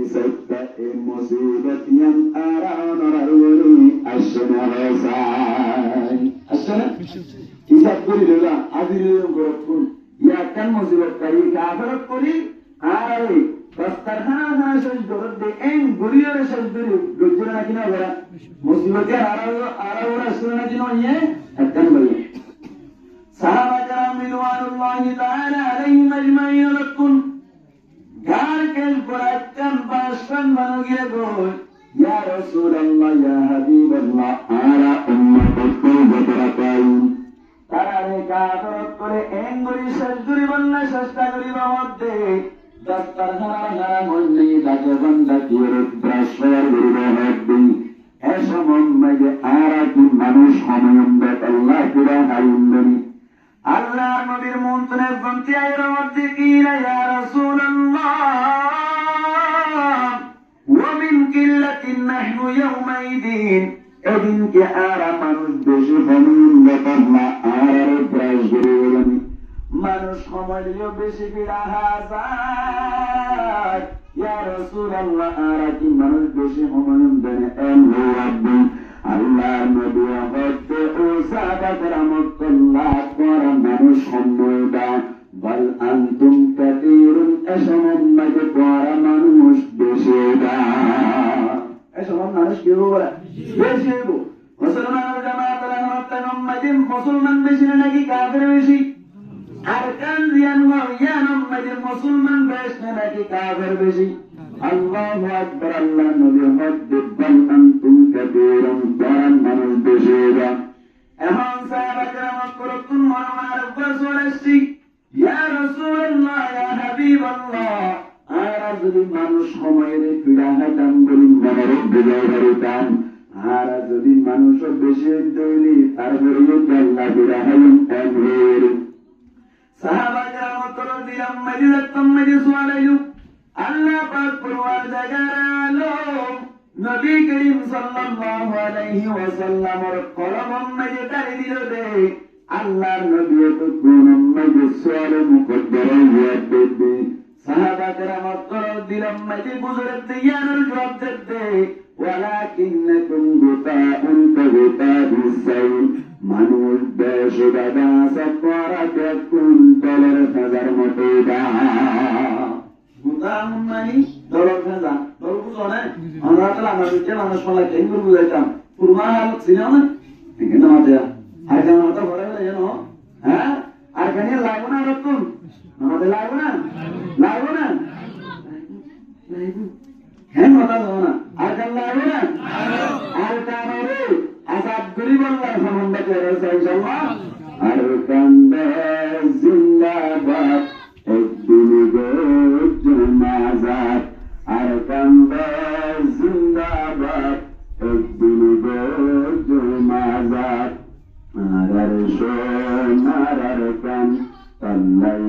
سكت مصيبة أرى نرى الشنا هساي الشنا إذا قولي لله أدري لكم يا كان مصيبة كريم كافر قولي أرى بس ترخنا شج دورد إن غرير شج دوري لجنا كنا برا مصيبة أرى ورسولنا جنويه أكن بلي صحابة كرام رضوان الله تعالى عليهم أجمعين لكم قال القرآن باشفن بنوغي قول يا رسول الله يا حبيب الله أرى أمتك بطرقين ترى كافر করে এঙ্গুরি সজদুরি বন্না সস্তা করি বামতে দস্তার হারা মন্নি দাকে বন্দা কির ব্রাশয়ার গুরু হদ্দি এসো মোহাম্মদ আরা কি মানুষ হময়ন্দ আল্লাহ কুরা হাইন্দনি আল্লাহর নবীর মন্ত্রে বন্তি আইর মধ্যে কি ইয়া রাসূলুল্লাহ ওয়া মিন কিল্লাতিন নাহনু ইয়াউমাইদিন এদিন কে আরা মানুষ বেশি হময়ন্দ আল্লাহ আরার ব্রাশগুরুনি মানুষ হময়লিও বেশি বিড়া হাজার ইয়া রাসূলুল্লাহ আরা কি মানুষ বেশি হময়ন্দ এন রাব্বি আল্লাহ নবী হতে ও সাহাবাত রাহমাতুল্লাহ কর মানুষ সম্ময়দা বল আনতুম কাতীরুন এসমম্মাদ কর মানুষ বেশিদা এসমম মানুষ কি হবে বেশিব মুসলমান জামাত রাহমাতুল্লাহ মুসলমান বেশি নাকি কাফের বেশি আর কান জিয়ান ইয়ানম্মাদ মুসলমান বেশি নাকি কাফের বেশি আল্লাহু আকবার আল্লাহ নবী হতে বল আনতুম কাতীরুন কর মানুষ বেশিদা এখন সাহাবা کرام করতুন মরমার উপর সরেছি ইয়া রাসূলুল্লাহ ইয়া হাবিবাল্লাহ আর যদি মানুষ সময়ের পীড়া হাতাম বলি মনের বিজয় হরিতাম আর যদি মানুষ বেশি দইলি তারপরে আল্লাহ বিরাহাইন তানভীর সাহাবা کرام করো দিলাম মজিদতম মজিসওয়ালায়ু আল্লাহ পাক পরওয়ার জাগারালো নবী করিম সাল্লাল্লাহু আলাইহি ওয়াসাল্লামের কলম মধ্যে দাঁড়িয়ে দিল দে আল্লাহর নবী তো কোন মধ্যে সওয়াল মুকদ্দর হয়ে সাহাবা کرام করো দিলাম মধ্যে বুজুর্গ দিয়ার জবাব দিতে ওয়ালাকিন্নাকুম গুতাউন কাগুতাবিসাই মানুষ দেশে দাদা সফরা দেখুন দলের হাজার মতো দা গুতাউন মানে দলের হাজার দল বুঝো না আমরা তো আমাদের মানুষ বলা কেন বুঝাইতাম পুরমাল ছিল না কিন্তু আমাদের আর কেন মাথা ভরে গেল জানো হ্যাঁ আর কেন লাগবে না রকম আমাদের লাগবে না হ্যাঁ মাথা দাও না আর কেন লাগবে না আর কেন রে আসাদ গরিবল্লাহ সম্বন্ধ করে ইনশাআল্লাহ আর কান্দে জিন্দাবাদ একদিন গো জানাজাত আর কান্দে জিন্দাবাদ একদিন গো জানাজাত আর সোনার কান তাল্লাই